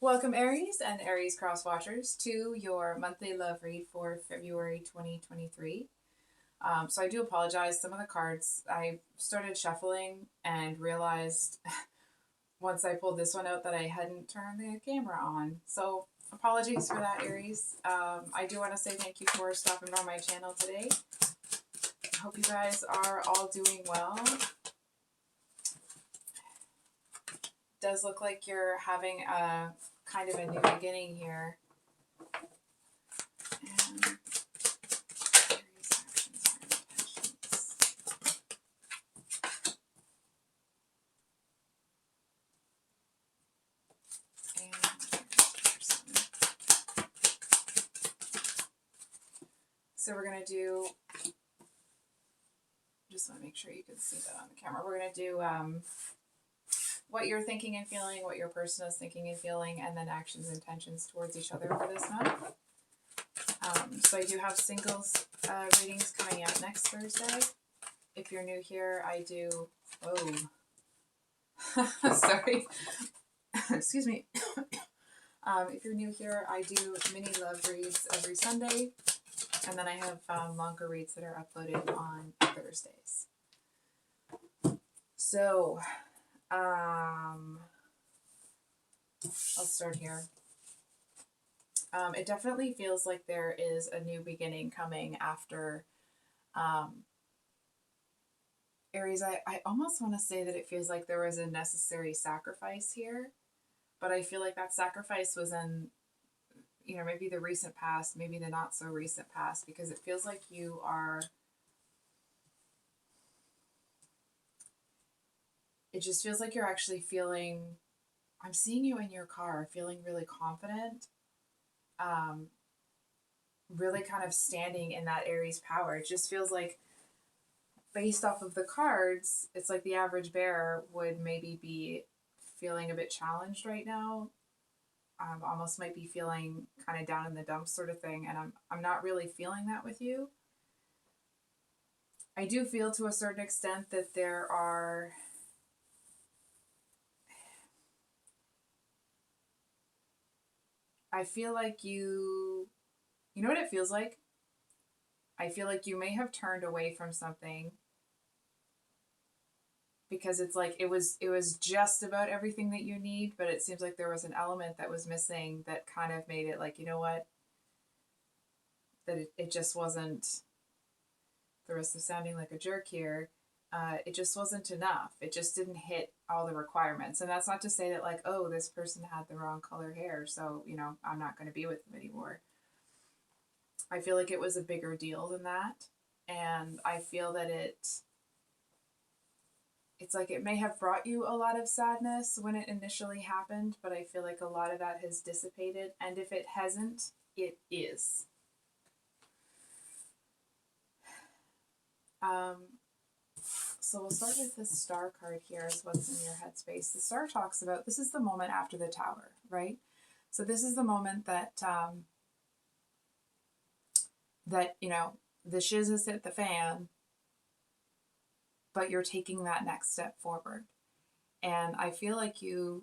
Welcome, Aries and Aries cross watchers, to your monthly love read for February 2023. So I do apologize. Some of the cards I started shuffling and realized once I pulled this one out that I hadn't turned the camera on. So apologies for that, Aries. I do want to say thank you for stopping by my channel today. I hope you guys are all doing well. Does look like you're having a kind of a new beginning here. And so we're going to do, just want to make sure you can see that on the camera. We're going to do what you're thinking and feeling, what your person is thinking and feeling, and then actions and intentions towards each other for this month. So I do have singles readings coming out next Thursday. If you're new here, I do, sorry, excuse me. If you're new here, I do mini love reads every Sunday, and then I have longer reads that are uploaded on Thursdays. So, I'll start here. It definitely feels like there is a new beginning coming after Aries. I almost want to say that it feels like there was a necessary sacrifice here, but I feel like that sacrifice was in, maybe the recent past, maybe the not so recent past, because it feels like you are, it just feels like you're actually feeling, I'm seeing you in your car feeling really confident, really kind of standing in that Aries power. It just feels like, based off of the cards, it's like the average bear would maybe be feeling a bit challenged right now. Almost might be feeling kind of down in the dumps sort of thing, and I'm not really feeling that with you. I do feel to a certain extent that there are, I feel like you know what it feels like? I feel like you may have turned away from something because it's like it was just about everything that you need, but it seems like there was an element that was missing that kind of made it like, you know what, that it just wasn't, the risk of sounding like a jerk here, it just wasn't enough. It just didn't hit all the requirements. And that's not to say that, like, oh, this person had the wrong color hair, so, I'm not going to be with them anymore. I feel like it was a bigger deal than that. And I feel that it's like it may have brought you a lot of sadness when it initially happened, but I feel like a lot of that has dissipated. And if it hasn't, it is. So we'll start with the star card here as what's in your headspace. The star talks about, this is the moment after the tower, right? So this is the moment that, the shiz has hit the fan, but you're taking that next step forward. And I feel like it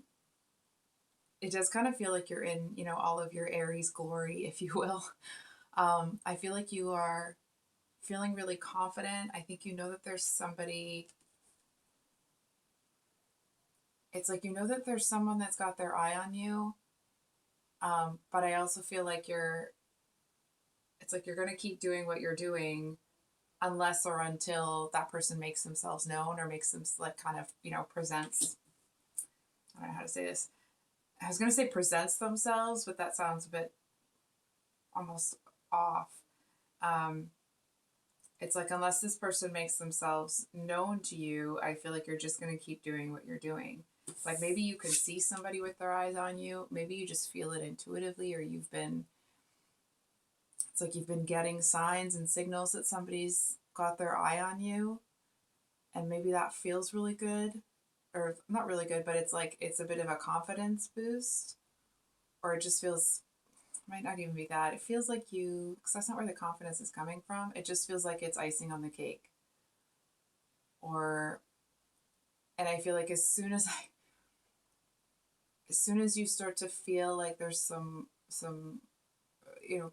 does kind of feel like you're in, all of your Aries glory, if you will. I feel like you are feeling really confident. I think you know that there's somebody, it's like you know that there's someone that's got their eye on you. But I also feel like it's like you're going to keep doing what you're doing unless or until that person makes themselves known or makes them, like, kind of, presents, I don't know how to say this. I was going to say presents themselves, but that sounds a bit almost off. It's like, unless this person makes themselves known to you, I feel like you're just going to keep doing what you're doing. Like, maybe you can see somebody with their eyes on you. Maybe you just feel it intuitively, or it's like you've been getting signs and signals that somebody's got their eye on you. And maybe that feels really good, or not really good, but it's like, it's a bit of a confidence boost, or it just feels, might not even be that. It feels like because that's not where the confidence is coming from. It just feels like it's icing on the cake. And I feel like as as soon as you start to feel like there's some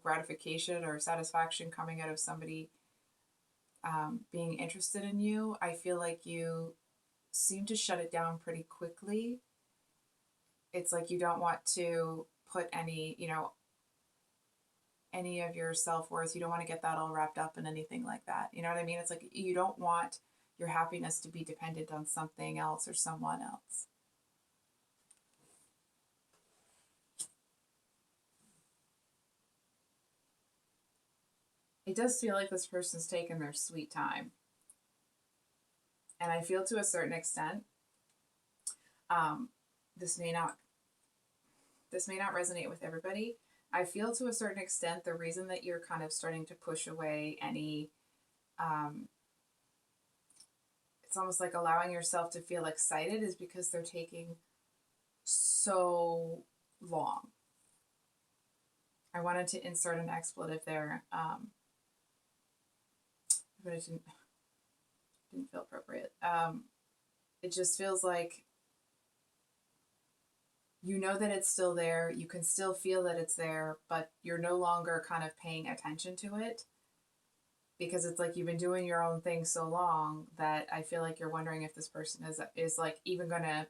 gratification or satisfaction coming out of somebody being interested in you, I feel like you seem to shut it down pretty quickly. It's like you don't want to put any of your self-worth, you don't want to get that all wrapped up in anything like that. You know what I mean? It's like you don't want your happiness to be dependent on something else or someone else. It does feel like this person's taken their sweet time. And I feel to a certain extent, um, this may not resonate with everybody. I feel to a certain extent the reason that you're kind of starting to push away any, it's almost like allowing yourself to feel excited is because they're taking so long. I wanted to insert an expletive there, but it didn't feel appropriate. It just feels like you know that it's still there. You can still feel that it's there, but you're no longer kind of paying attention to it because it's like you've been doing your own thing so long that I feel like you're wondering if this person is like even going to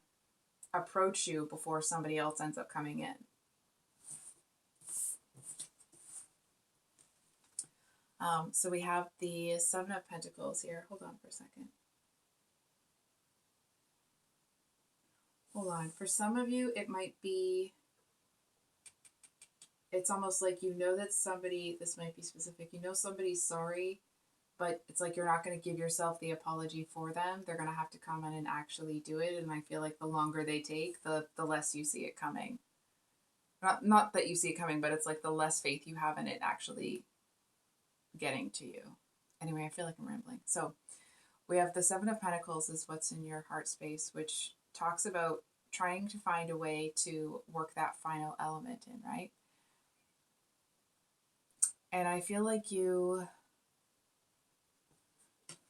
approach you before somebody else ends up coming in. So we have the Seven of Pentacles here. Hold on for a second. Hold on. For some of you, it might be, it's almost like you know that somebody, this might be specific, you know somebody's sorry, but it's like you're not going to give yourself the apology for them. They're going to have to come in and actually do it. And I feel like the longer they take, the less you see it coming. Not that you see it coming, but it's like the less faith you have in it actually getting to you. Anyway, I feel like I'm rambling. So we have the Seven of Pentacles is what's in your heart space, which talks about trying to find a way to work that final element in, right? And I feel like you,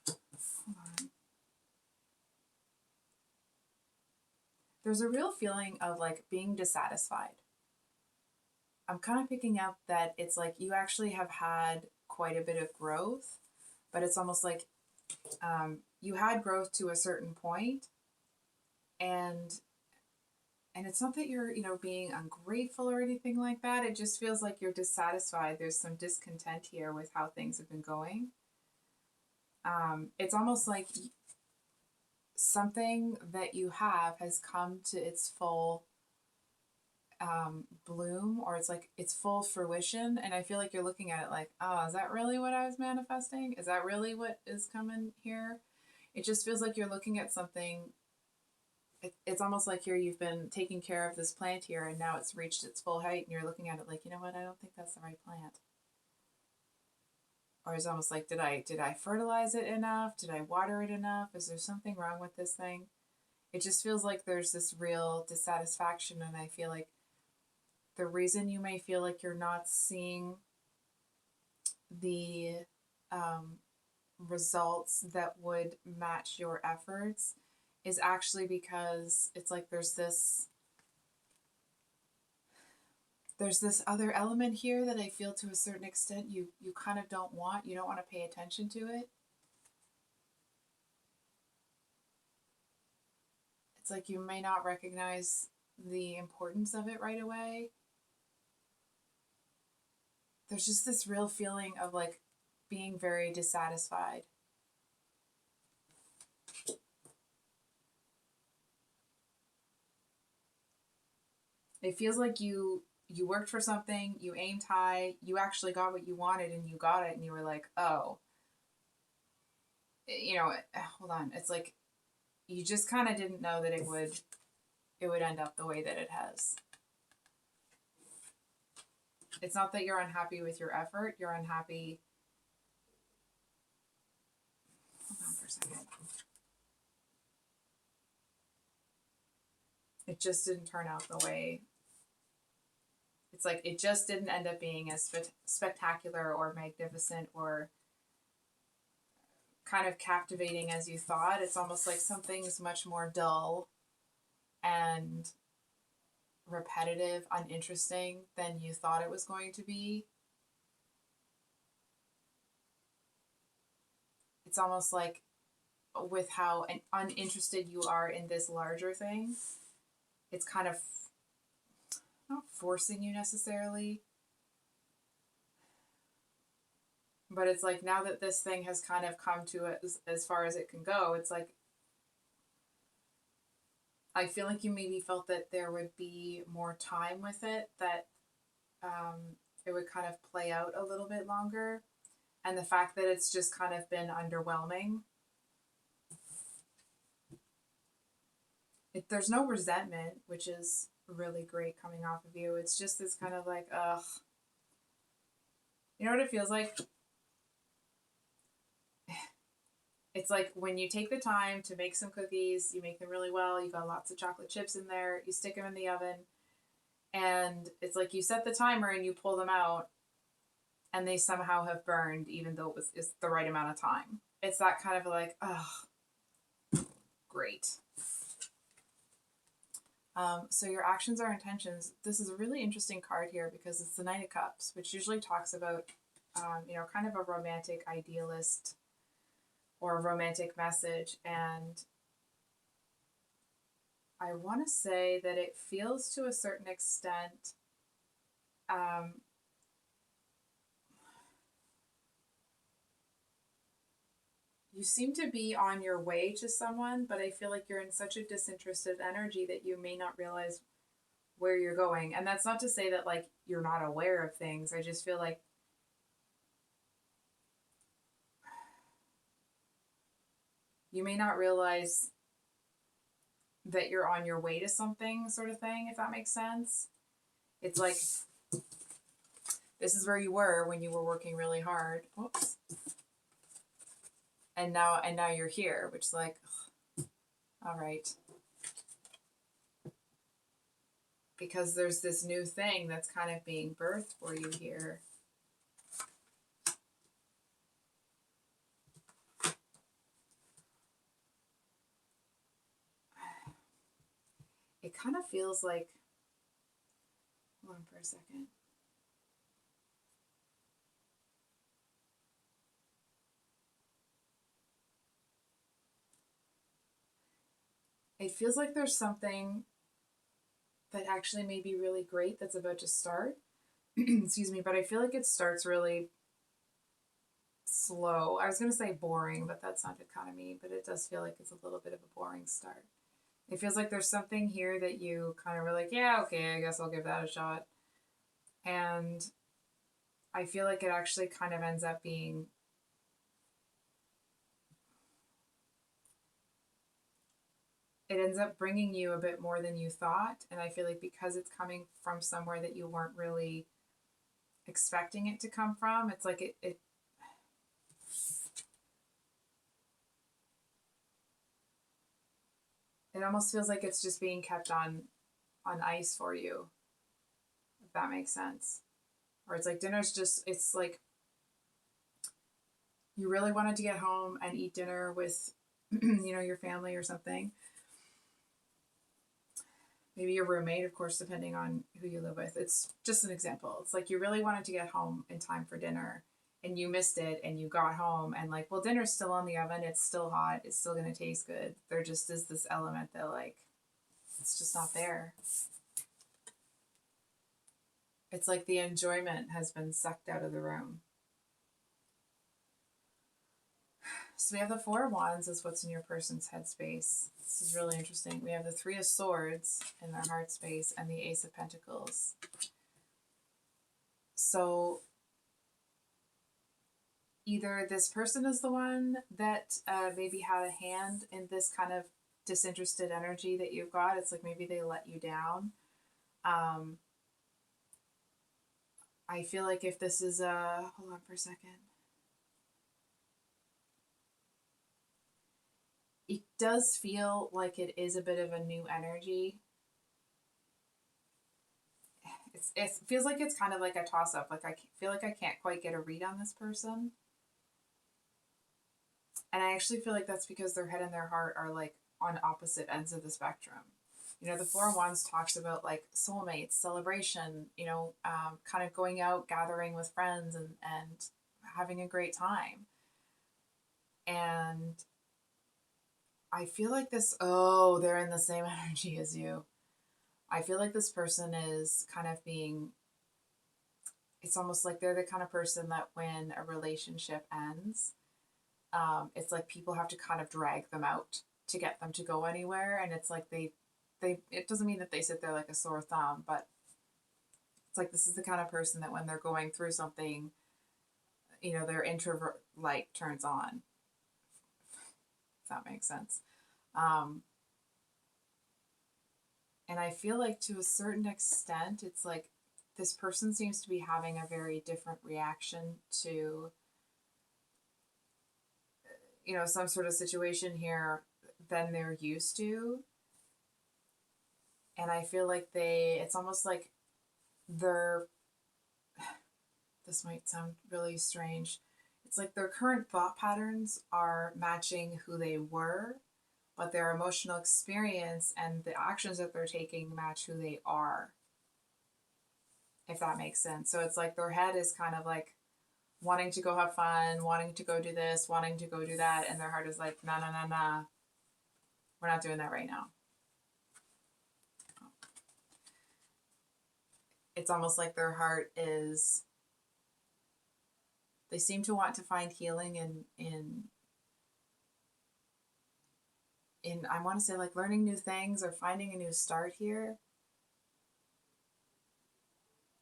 hold on. There's a real feeling of like being dissatisfied. I'm kind of picking up that it's like you actually have had quite a bit of growth, but it's almost like you had growth to a certain point, and it's not that you're being ungrateful or anything like that. It just feels like you're dissatisfied. There's some discontent here with how things have been going. It's almost like something that you have has come to its full bloom, or it's like its full fruition, and I feel like you're looking at it like, oh, is that really what I was manifesting? Is that really what is coming here? It just feels like you're looking at something. It's almost like here you've been taking care of this plant here, and now it's reached its full height, and you're looking at it like, you know what, I don't think that's the right plant. Or it's almost like, did I fertilize it enough? Did I water it enough? Is there something wrong with this thing? It just feels like there's this real dissatisfaction, and I feel like the reason you may feel like you're not seeing the results that would match your efforts is actually because it's like there's this other element here that I feel to a certain extent you kind of don't want. You don't want to pay attention to it. It's like you may not recognize the importance of it right away. There's just this real feeling of like being very dissatisfied. It feels like you worked for something, you aimed high, you actually got what you wanted, and you got it, and you were like, oh, hold on. It's like you just kind of didn't know that it would end up the way that it has. It's not that you're unhappy with your effort. You're unhappy. Hold on for a second. It just didn't turn out the way. It's like it just didn't end up being as spectacular or magnificent or kind of captivating as you thought. It's almost like something's much more dull and repetitive, uninteresting than you thought it was going to be. It's almost like with how uninterested you are in this larger thing, it's kind of not forcing you necessarily, but it's like now that this thing has kind of come to it as far as it can go, it's like I feel like you maybe felt that there would be more time with it, that it would kind of play out a little bit longer. And the fact that it's just kind of been underwhelming. There's no resentment, which is really great coming off of you. It's just this kind of like, ugh. You know what it feels like? It's like when you take the time to make some cookies, you make them really well, you got lots of chocolate chips in there, you stick them in the oven, and it's like you set the timer and you pull them out, and they somehow have burned, even though it's the right amount of time. It's that kind of like, oh, great. So your actions are intentions. This is a really interesting card here because it's the Knight of Cups, which usually talks about, kind of a romantic idealist or a romantic message. And I want to say that it feels to a certain extent, you seem to be on your way to someone, but I feel like you're in such a disinterested energy that you may not realize where you're going. And that's not to say that like you're not aware of things. I just feel like you may not realize that you're on your way to something, sort of thing, if that makes sense. It's like this is where you were when you were working really hard. Whoops. And now you're here, which is like, ugh, all right. Because there's this new thing that's kind of being birthed for you here. It kind of feels like, hold on for a second. It feels like there's something that actually may be really great that's about to start. Excuse me, but I feel like it starts really slow. I was going to say boring, but that sounded kind of mean, but it does feel like it's a little bit of a boring start. It feels like there's something here that you kind of were like, yeah, okay, I guess I'll give that a shot. And I feel like it actually kind of ends up being it ends up bringing you a bit more than you thought. And I feel like because it's coming from somewhere that you weren't really expecting it to come from, it's like it almost feels like it's just being kept on ice for you, if that makes sense. Or it's like dinner's just, it's like you really wanted to get home and eat dinner with, your family or something. Maybe your roommate, of course, depending on who you live with. It's just an example. It's like you really wanted to get home in time for dinner and you missed it and you got home and like, well, dinner's still on the oven. It's still hot. It's still going to taste good. There just is this element that like, it's just not there. It's like the enjoyment has been sucked out of the room. So we have the Four of Wands as what's in your person's headspace. This is really interesting. We have the Three of Swords in their heart space and the Ace of Pentacles. So either this person is the one that maybe had a hand in this kind of disinterested energy that you've got. It's like maybe they let you down. I feel like if this is a... Hold on for a second. It does feel like it is a bit of a new energy. It feels like it's kind of like a toss-up. Like I feel like I can't quite get a read on this person. And I actually feel like that's because their head and their heart are like on opposite ends of the spectrum. You know, the Four of Wands talks about like soulmates, celebration, you know, kind of going out, gathering with friends and having a great time. And I feel like this, oh, they're in the same energy as you. I feel like this person is kind of being, it's almost like they're the kind of person that when a relationship ends, it's like people have to kind of drag them out to get them to go anywhere. And it's like it doesn't mean that they sit there like a sore thumb, but it's like this is the kind of person that when they're going through something, you know, their introvert light turns on, if that makes sense. Um, and I feel like to a certain extent, it's like this person seems to be having a very different reaction to, you know, some sort of situation here than they're used to. And I feel like it's almost like they're, this might sound really strange. It's like their current thought patterns are matching who they were, but their emotional experience and the actions that they're taking match who they are, if that makes sense. So it's like their head is kind of like wanting to go have fun, wanting to go do this, wanting to go do that, and their heart is like, nah, nah, nah, nah, we're not doing that right now. It's almost like their heart is, they seem to want to find healing in I want to say like learning new things or finding a new start here.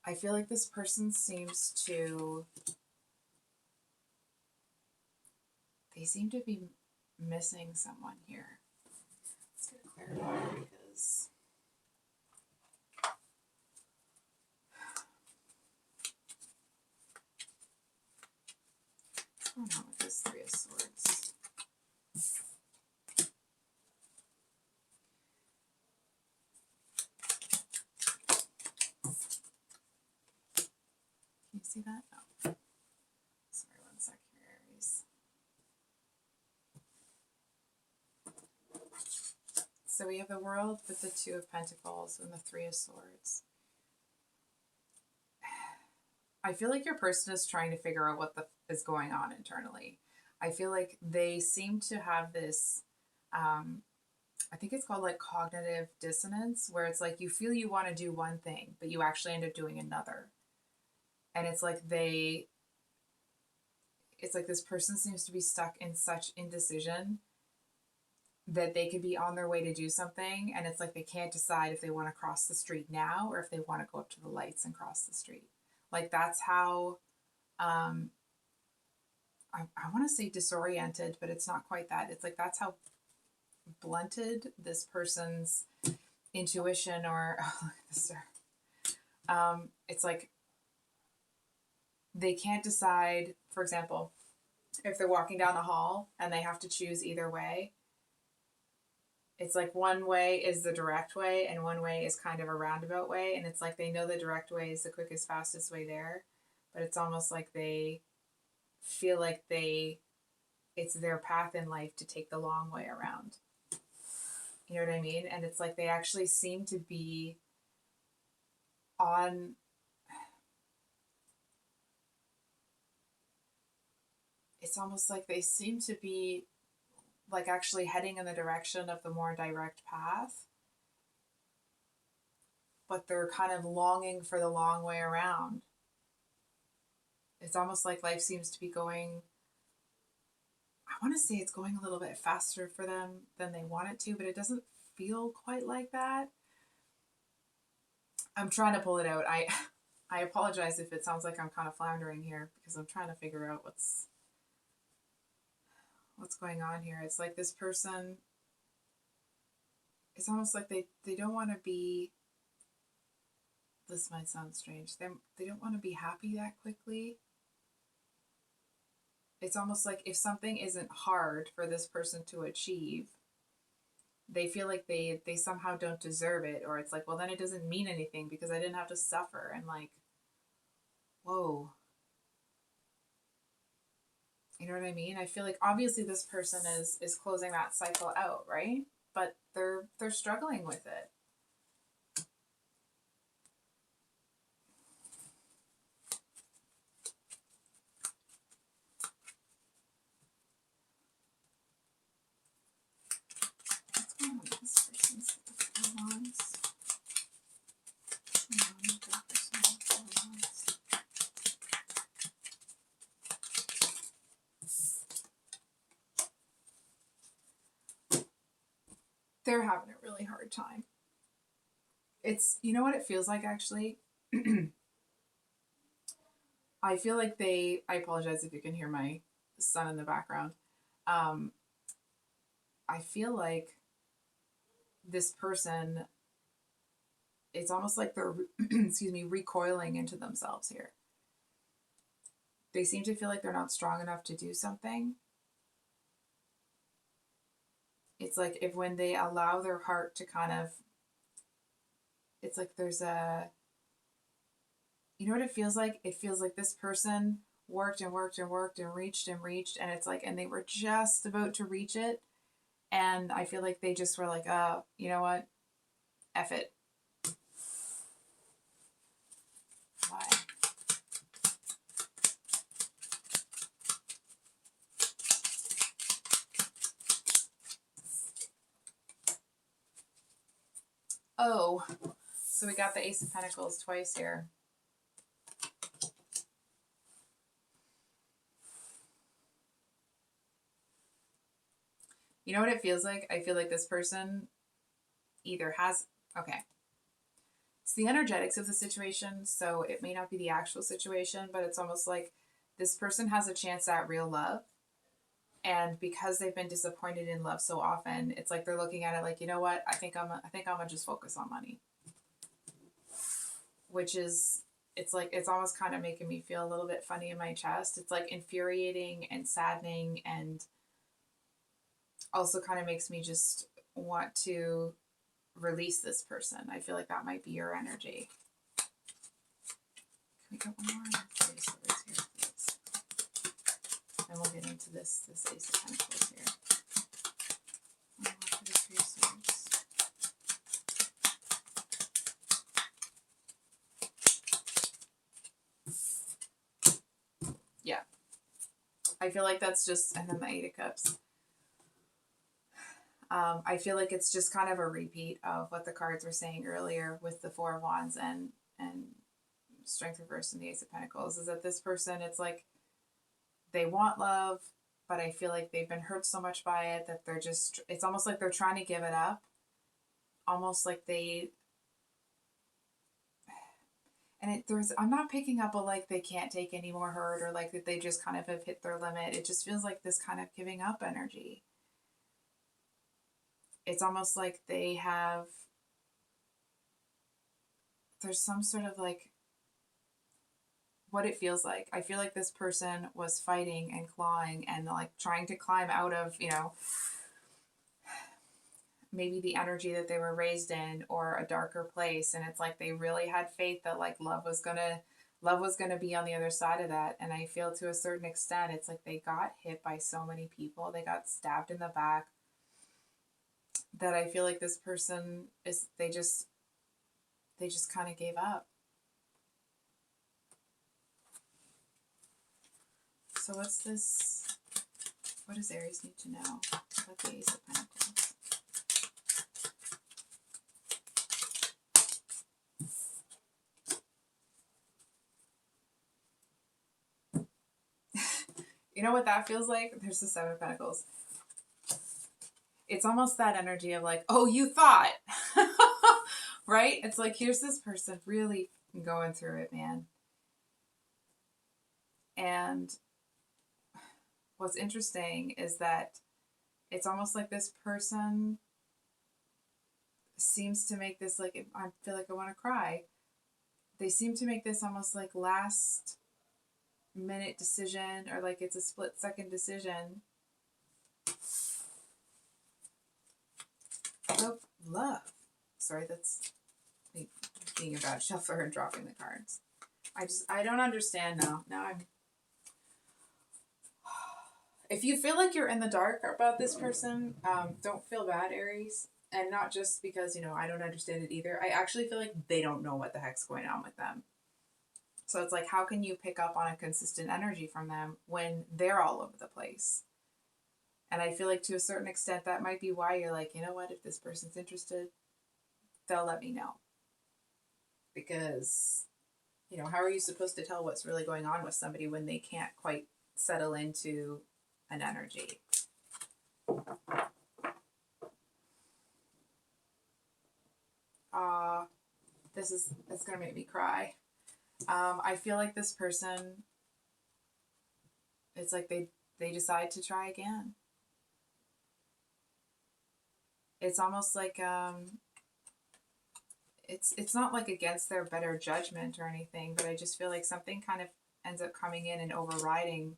I feel like this person seems to, they seem to be missing someone here. Let's get clarity because what's going on with this Three of Swords? Can you see that? No. Sorry, one sec here, Aries. So we have the World with the Two of Pentacles and the Three of Swords. I feel like your person is trying to figure out what is going on internally. I feel like they seem to have this, I think it's called like cognitive dissonance, where it's like you feel you want to do one thing, but you actually end up doing another. And it's like it's like this person seems to be stuck in such indecision that they could be on their way to do something, and it's like they can't decide if they want to cross the street now or if they want to go up to the lights and cross the street. Like that's how I want to say disoriented, but it's not quite that. It's like that's how blunted this person's intuition or oh, look at this star. It's like they can't decide, for example, if they're walking down a hall and they have to choose either way. It's like one way is the direct way and one way is kind of a roundabout way. And it's like they know the direct way is the quickest, fastest way there. But it's almost like they feel like it's their path in life to take the long way around. You know what I mean? And it's like they actually seem to be on, it's almost like they seem to be like actually heading in the direction of the more direct path, but they're kind of longing for the long way around. It's almost like life seems to be going, I want to say it's going a little bit faster for them than they want it to, but it doesn't feel quite like that. I'm trying to pull it out. I apologize if it sounds like I'm kind of floundering here because I'm trying to figure out what's going on here. It's like this person, it's almost like they don't want to be, this might sound strange, they don't want to be happy that quickly. It's almost like if something isn't hard for this person to achieve, they feel like they somehow don't deserve it, or it's like, well, then it doesn't mean anything because I didn't have to suffer. And like, whoa, you know what I mean? I feel like obviously this person is closing that cycle out, right? But they're struggling with it. they're having a really hard time. It's, you know what it feels like actually? I feel like I apologize if you can hear my son in the background. Um, I feel like this person, it's almost like they're, excuse me, recoiling into themselves here. They seem to feel like they're not strong enough to do something. It's like if when they allow their heart to kind of, it's like there's a, you know what it feels like? It feels like this person worked and worked and worked and reached, and it's like, and they were just about to reach it. And I feel like they just were like, you know what? F it. Why? Oh, so we got the Ace of Pentacles twice here. You know what it feels like? I feel like this person either has, okay, it's the energetics of the situation, so it may not be the actual situation, but it's almost like this person has a chance at real love. And because they've been disappointed in love so often, it's like they're looking at it like, you know what? I think I'm gonna just focus on money. Which is, it's like, it's almost kind of making me feel a little bit funny in my chest. It's like infuriating and saddening, and also kind of makes me just want to release this person. I feel like that might be your energy. Can we get one more? Three swords here, please. And we'll get into this Ace of Pentacles here. One more for the Three of Swords. Yeah. I feel like that's just, and then the Eight of Cups. I feel like it's just kind of a repeat of what the cards were saying earlier with the Four of Wands and Strength reversed and the Ace of Pentacles, is that this person, it's like they want love, but I feel like they've been hurt so much by it that they're just, it's almost like they're trying to give it up. Almost like I'm not picking up a like they can't take any more hurt, or like that they just kind of have hit their limit. It just feels like this kind of giving up energy. It's almost like there's some sort of like, what it feels like. I feel like this person was fighting and clawing and like trying to climb out of, maybe the energy that they were raised in, or a darker place. And it's like they really had faith that like love was gonna be on the other side of that. And I feel to a certain extent, it's like they got hit by so many people. They got stabbed in the back, that I feel like this person they just kind of gave up. So what's this? What does Aries need to know about the Ace of Pentacles? You know what that feels like? There's the Seven of Pentacles. It's almost that energy of like, oh, you thought, right? It's like, here's this person really going through it, man. And what's interesting is that it's almost like this person seems to make this, like, I feel like I want to cry. They seem to make this almost like last minute decision, or like it's a split second decision. Oh, love. Sorry, that's me being a bad shuffler and dropping the cards. I don't understand now. Now I'm... If you feel like you're in the dark about this person, don't feel bad, Aries. And not just because, I don't understand it either. I actually feel like they don't know what the heck's going on with them. So it's like, how can you pick up on a consistent energy from them when they're all over the place? And I feel like to a certain extent, that might be why you're like, you know what, if this person's interested, they'll let me know. Because, how are you supposed to tell what's really going on with somebody when they can't quite settle into an energy? it's gonna make me cry. I feel like this person, it's like they decide to try again. It's almost like it's not like against their better judgment or anything, but I just feel like something kind of ends up coming in and overriding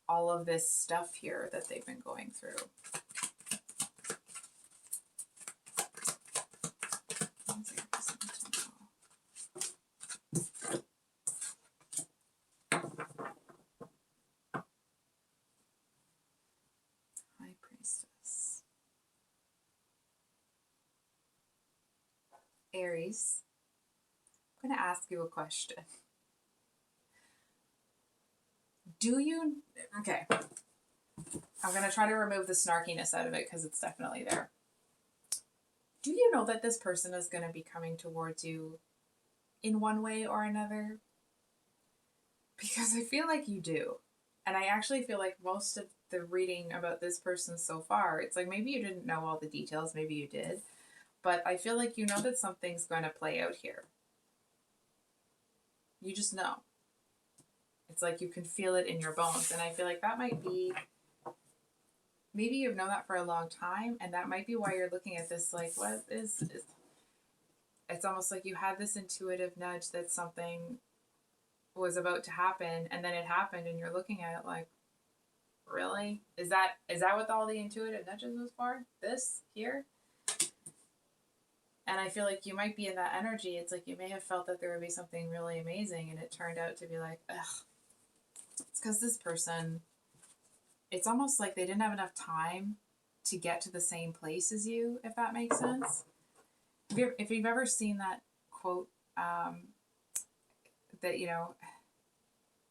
all of this stuff here that they've been going through. High Priestess. Aries, I'm going to ask you a question. Okay, I'm going to try to remove the snarkiness out of it because it's definitely there. Do you know that this person is going to be coming towards you in one way or another? Because I feel like you do. And I actually feel like most of the reading about this person so far, it's like maybe you didn't know all the details, maybe you did, but I feel like you know that something's going to play out here. You just know. It's like you can feel it in your bones. And I feel like that might be, maybe you've known that for a long time, and that might be why you're looking at this like, what is it's almost like you had this intuitive nudge that something was about to happen, and then it happened, and you're looking at it like, really? Is that what all the intuitive nudges was for? This here? And I feel like you might be in that energy. It's like you may have felt that there would be something really amazing, and it turned out to be like, ugh. It's because this person, it's almost like they didn't have enough time to get to the same place as you, if that makes sense. If you've ever seen that quote, that, you know,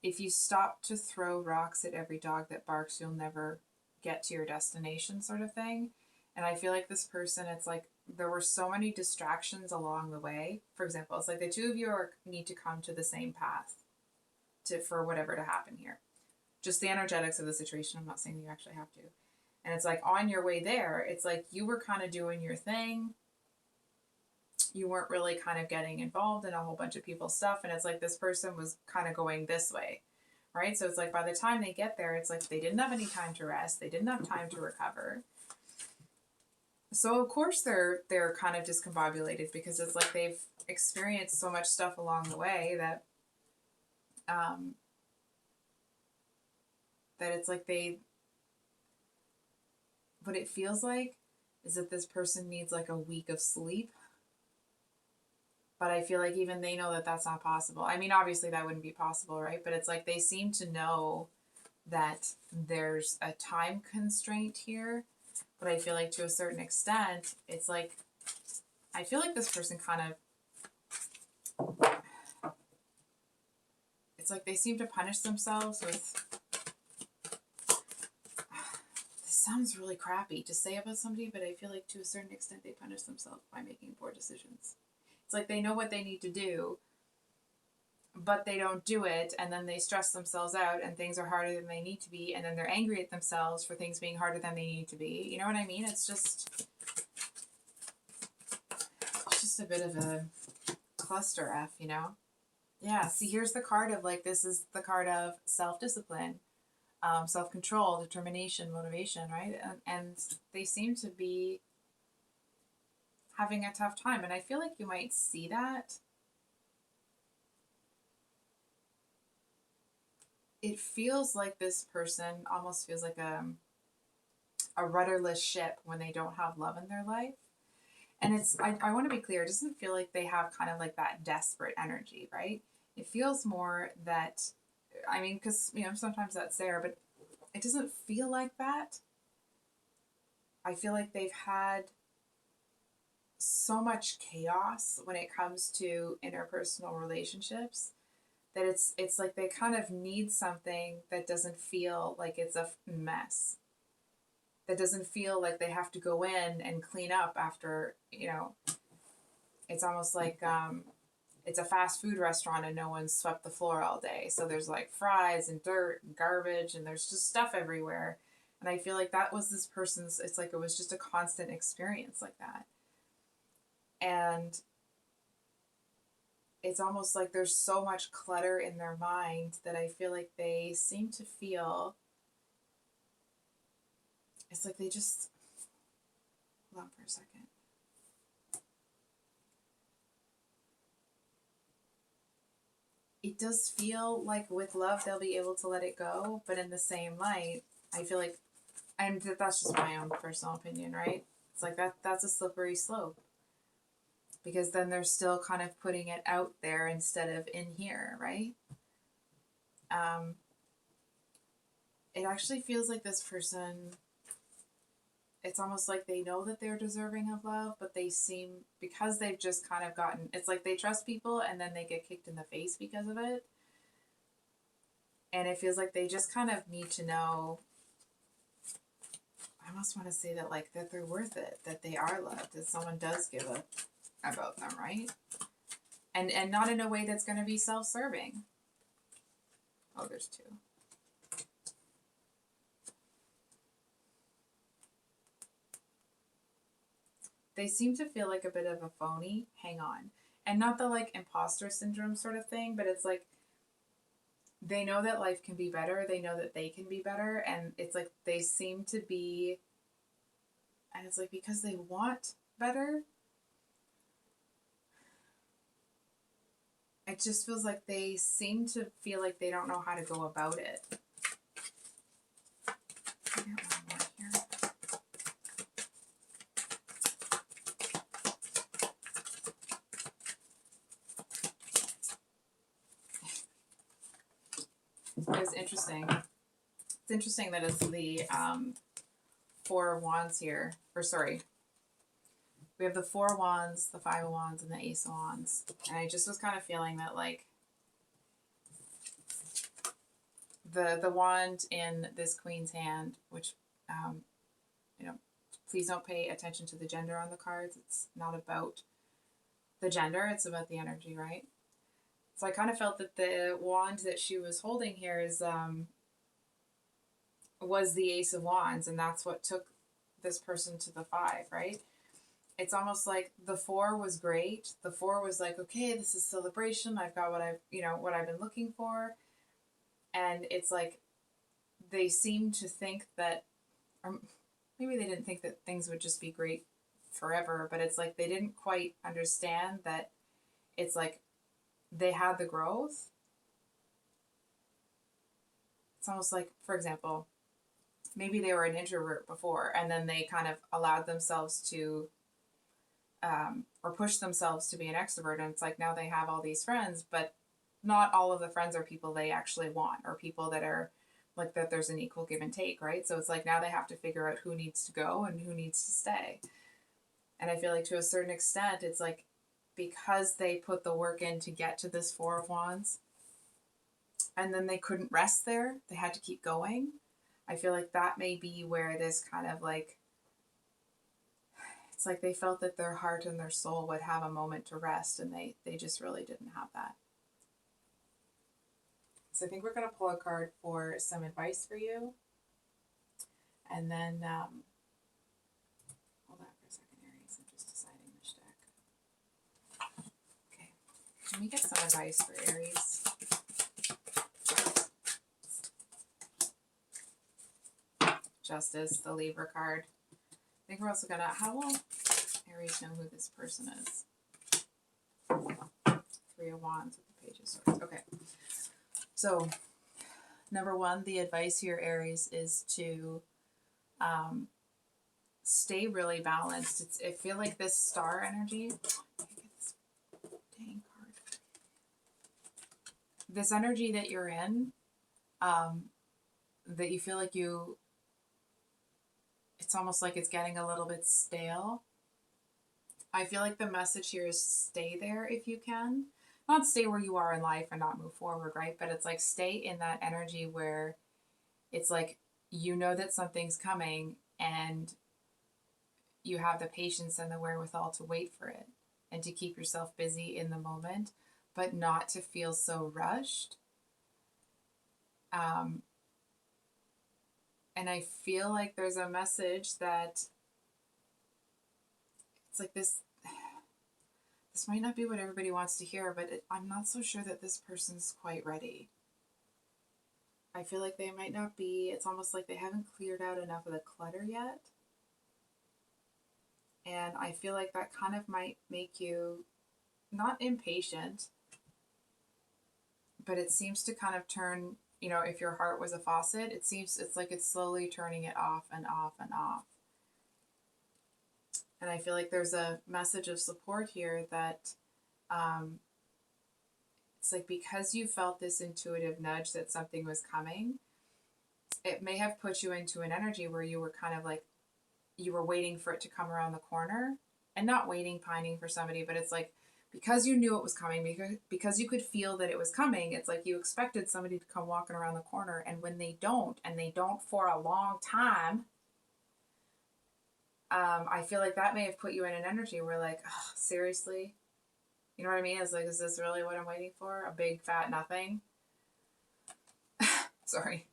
if you stop to throw rocks at every dog that barks, you'll never get to your destination, sort of thing. And I feel like this person, it's like there were so many distractions along the way. For example, it's like the two of you need to come to the same path for whatever to happen here. Just the energetics of the situation. I'm not saying you actually have to. And it's like on your way there, it's like you were kind of doing your thing. You weren't really kind of getting involved in a whole bunch of people's stuff. And it's like this person was kind of going this way, right? So it's like by the time they get there, it's like they didn't have any time to rest. They didn't have time to recover. So of course they're kind of discombobulated because it's like they've experienced so much stuff along the way that that it's like what it feels like is that this person needs like a week of sleep. But I feel like even they know that that's not possible. I mean, obviously that wouldn't be possible, right? But it's like they seem to know that there's a time constraint here. But I feel like to a certain extent, it's like, I feel like this person kind of, it's like they seem to punish themselves with, this sounds really crappy to say about somebody, but I feel like to a certain extent they punish themselves by making poor decisions. It's like they know what they need to do, but they don't do it, and then they stress themselves out, and things are harder than they need to be, and then they're angry at themselves for things being harder than they need to be. You know what I mean? It's just a bit of a cluster F, you know? Yeah, see, here's the card of, like, this is the card of self-discipline, self-control, determination, motivation, right? And they seem to be having a tough time, and I feel like you might see that. It feels like this person almost feels like a rudderless ship when they don't have love in their life. And it's, I want to be clear, it doesn't feel like they have kind of like that desperate energy, right? It feels more that, I mean, because, you know, sometimes that's there, but it doesn't feel like that. I feel like they've had so much chaos when it comes to interpersonal relationships that it's like they kind of need something that doesn't feel like it's a mess. That doesn't feel like they have to go in and clean up after, you know, it's almost like it's a fast food restaurant and no one's swept the floor all day. So there's like fries and dirt and garbage and there's just stuff everywhere. And I feel like that was this person's, it's like it was just a constant experience like that. And it's almost like there's so much clutter in their mind that I feel like they seem to feel, it's like they just, hold on for a second. It does feel like with love they'll be able to let it go, but in the same light, I feel like, and that's just my own personal opinion, right? It's like that's a slippery slope, because then they're still kind of putting it out there instead of in here, right? Um, it actually feels like this person, it's almost like they know that they're deserving of love, but they seem, because they've just kind of gotten, it's like they trust people and then they get kicked in the face because of it. And it feels like they just kind of need to know, I almost want to say that, like, that they're worth it, that they are loved, that someone does give a about them, right? And not in a way that's going to be self-serving. Oh, there's two. They seem to feel like a bit of a phony. Hang on. And not the like imposter syndrome sort of thing, but it's like they know that life can be better. They know that they can be better. And it's like they seem to be, and it's like because they want better, it just feels like they seem to feel like they don't know how to go about it. I got one more here. It was interesting. It's interesting that it's the Four of Wands here. Or sorry, we have the Four of Wands, the Five of Wands, and the Ace of Wands. And I just was kind of feeling that, like, the wand in this Queen's hand, which, you know, please don't pay attention to the gender on the cards. It's not about the gender, it's about the energy, right? So I kind of felt that the wand that she was holding here is was the Ace of Wands, and that's what took this person to the Five, right? It's almost like the Four was great. The Four was like, okay, this is celebration. I've got what what I've been looking for. And it's like they seem to think that, or maybe they didn't think that things would just be great forever, but it's like they didn't quite understand that it's like they had the growth. It's almost like, for example, maybe they were an introvert before and then they kind of allowed themselves to, or pushed themselves to be an extrovert. And it's like now they have all these friends, but not all of the friends are people they actually want, or people that are like that there's an equal give and take, right? So it's like now they have to figure out who needs to go and who needs to stay. And I feel like to a certain extent, it's like because they put the work in to get to this Four of Wands and then they couldn't rest there, they had to keep going. I feel like that may be where this kind of like, it's like they felt that their heart and their soul would have a moment to rest, and they just really didn't have that. So I think we're going to pull a card for some advice for you. And then, hold on for a second, Aries. I'm just deciding which deck. Okay. Can we get some advice for Aries? Justice, the Libra card. I think we're also going to, how will Aries know who this person is? Three of Wands with the Page of Swords. Okay. So, number one, the advice here, Aries, is to stay really balanced. I feel like this star energy, dang card. This energy that you're in, that you feel like it's almost like it's getting a little bit stale. I feel like the message here is stay there if you can. Not stay where you are in life and not move forward, right? But it's like stay in that energy where it's like you know that something's coming and you have the patience and the wherewithal to wait for it and to keep yourself busy in the moment, but not to feel so rushed. And I feel like there's a message that it's like this this might not be what everybody wants to hear, but I'm not so sure that this person's quite ready. I feel like they might not be. It's almost like they haven't cleared out enough of the clutter yet. And I feel like that kind of might make you not impatient, but it seems to kind of turn, if your heart was a faucet, it's like it's slowly turning it off and off and off. And I feel like there's a message of support here that it's like because you felt this intuitive nudge that something was coming, it may have put you into an energy where you were kind of like, you were waiting for it to come around the corner, and not waiting, pining for somebody, but it's like, because you knew it was coming, because you could feel that it was coming, it's like you expected somebody to come walking around the corner, and when they don't, and they don't for a long time, I feel like that may have put you in an energy where like, oh, seriously? You know what I mean? It's like, is this really what I'm waiting for? A big fat nothing? Sorry.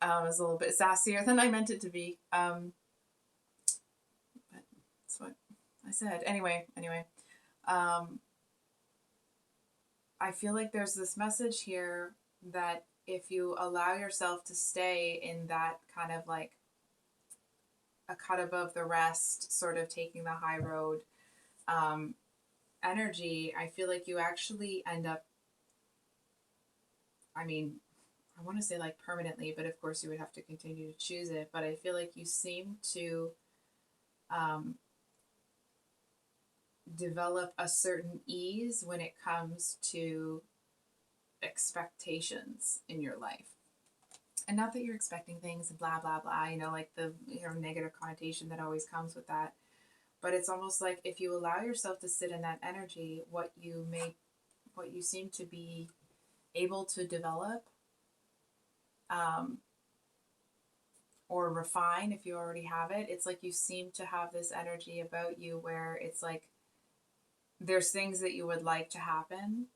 It was a little bit sassier than I meant it to be. But that's what I said. Anyway. I feel like there's this message here that if you allow yourself to stay in that kind of like a cut above the rest, sort of taking the high road energy, I feel like you actually end up, I mean, I want to say like permanently, but of course you would have to continue to choose it. But I feel like you seem to develop a certain ease when it comes to expectations in your life. And not that you're expecting things and blah, blah, blah, like the negative connotation that always comes with that. But it's almost like if you allow yourself to sit in that energy, what you seem to be able to develop or refine, if you already have it, it's like you seem to have this energy about you where it's like there's things that you would like to happen,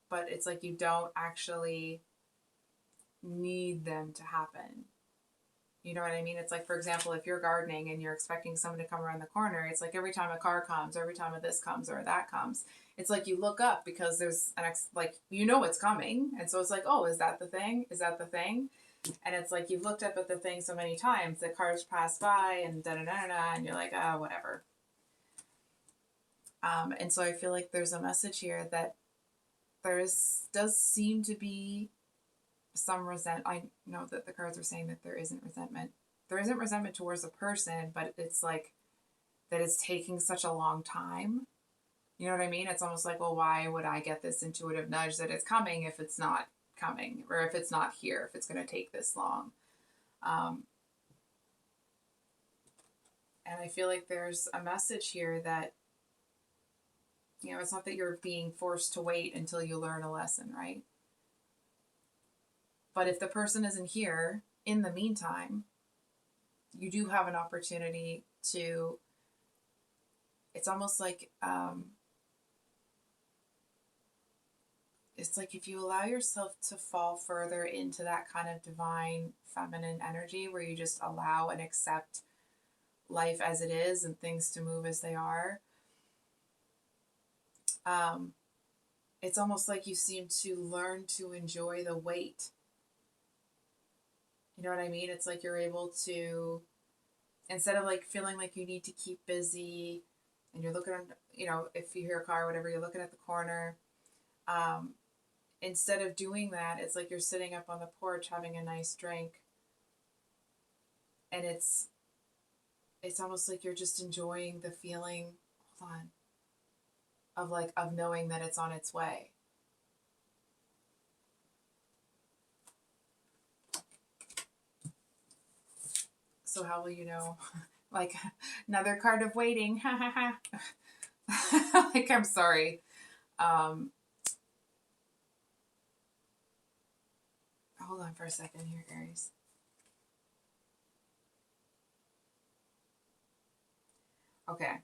but it's like you don't actually need them to happen. You know what I mean? It's like, for example, if you're gardening and you're expecting someone to come around the corner, it's like every time a car comes, every time this comes or that comes, it's like you look up because there's like, it's coming. And so it's like, oh, is that the thing? Is that the thing? And it's like you've looked up at the thing so many times that cars pass by and da-da-da-da-da, and you're like, ah, whatever. And so I feel like there's a message here that does seem to be some I know that the cards are saying that there isn't resentment. There isn't resentment towards the person, but it's like that it's taking such a long time. You know what I mean? It's almost like, well, why would I get this intuitive nudge that it's coming if it's not coming, or if it's not here, if it's going to take this long? And I feel like there's a message here that, it's not that you're being forced to wait until you learn a lesson, right? But if the person isn't here in the meantime, you do have an opportunity to, it's almost like, it's like if you allow yourself to fall further into that kind of divine feminine energy where you just allow and accept life as it is and things to move as they are, it's almost like you seem to learn to enjoy the wait. You know what I mean? It's like you're able to, instead of like feeling like you need to keep busy and you're looking, if you hear a car or whatever, you're looking at the corner. Instead of doing that, it's like you're sitting up on the porch having a nice drink. And it's almost like you're just enjoying the feeling, hold on, of knowing that it's on its way. So how will you know? Like another card of waiting. Ha ha ha. Like, I'm sorry. Hold on for a second here, Aries. Okay.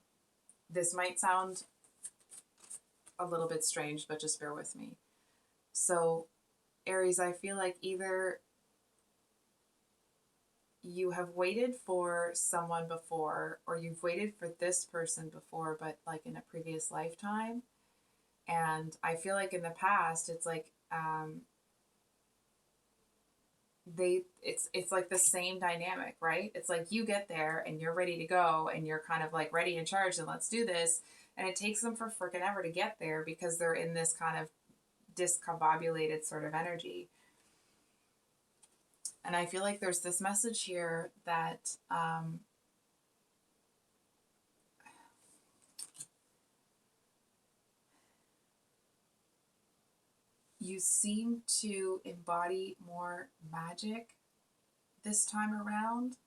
This might sound a little bit strange, but just bear with me. So, Aries, I feel like either you have waited for someone before, or you've waited for this person before, but like in a previous lifetime. And I feel like in the past, it's like, it's like the same dynamic, right? It's like you get there and you're ready to go and you're kind of like ready in charge and let's do this. And it takes them for freaking ever to get there because they're in this kind of discombobulated sort of energy. And I feel like there's this message here that you seem to embody more magic this time around.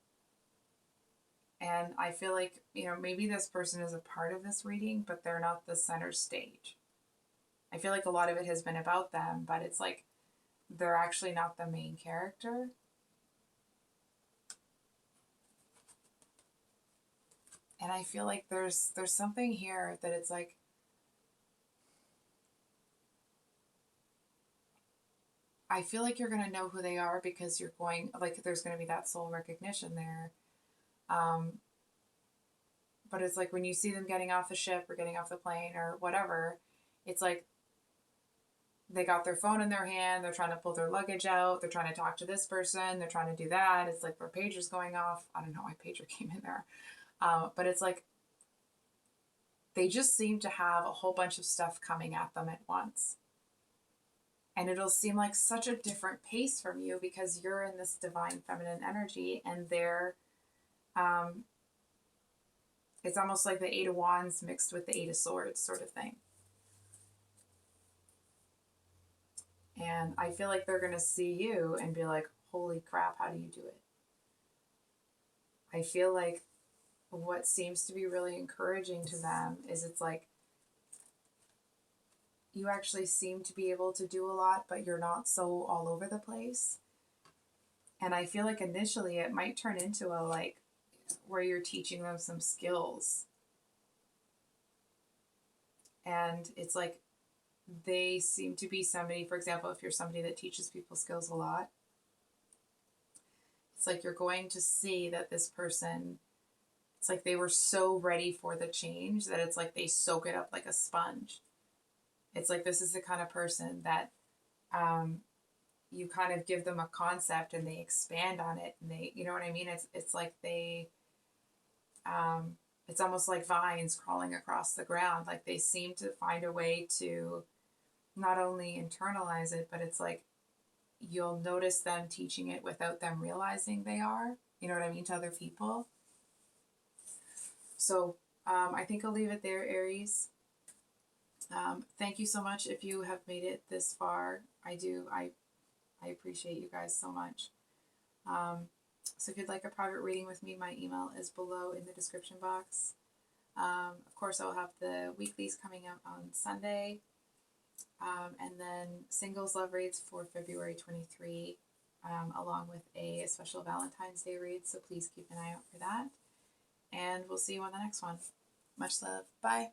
And I feel like, maybe this person is a part of this reading, but they're not the center stage. I feel like a lot of it has been about them, but it's like they're actually not the main character. And I feel like there's something here that it's like, I feel like you're going to know who they are because you're going, like, there's going to be that soul recognition there. But it's like when you see them getting off the ship or getting off the plane or whatever, it's like they got their phone in their hand, they're trying to pull their luggage out, they're trying to talk to this person, they're trying to do that. It's like their pager's going off. I don't know why pager came in there. But it's like they just seem to have a whole bunch of stuff coming at them at once. And it'll seem like such a different pace from you because you're in this divine feminine energy and they're, it's almost like the Eight of Wands mixed with the Eight of Swords sort of thing. And I feel like they're going to see you and be like, holy crap, how do you do it? I feel like what seems to be really encouraging to them is it's like, you actually seem to be able to do a lot, but you're not so all over the place. And I feel like initially it might turn into a like where you're teaching them some skills. And it's like they seem to be somebody, for example, if you're somebody that teaches people skills a lot, it's like you're going to see that this person, it's like they were so ready for the change that it's like they soak it up like a sponge. It's like this is the kind of person that you kind of give them a concept and they expand on it and they, you know what I mean? It's like they, it's almost like vines crawling across the ground. Like they seem to find a way to not only internalize it, but it's like you'll notice them teaching it without them realizing they are, you know what I mean, to other people. So I think I'll leave it there, Aries. Thank you so much if you have made it this far. I do. I appreciate you guys so much. So if you'd like a private reading with me, my email is below in the description box. Of course, I'll have the weeklies coming out on Sunday. And then singles love reads for February 23, along with a special Valentine's Day read. So please keep an eye out for that. And we'll see you on the next one. Much love. Bye.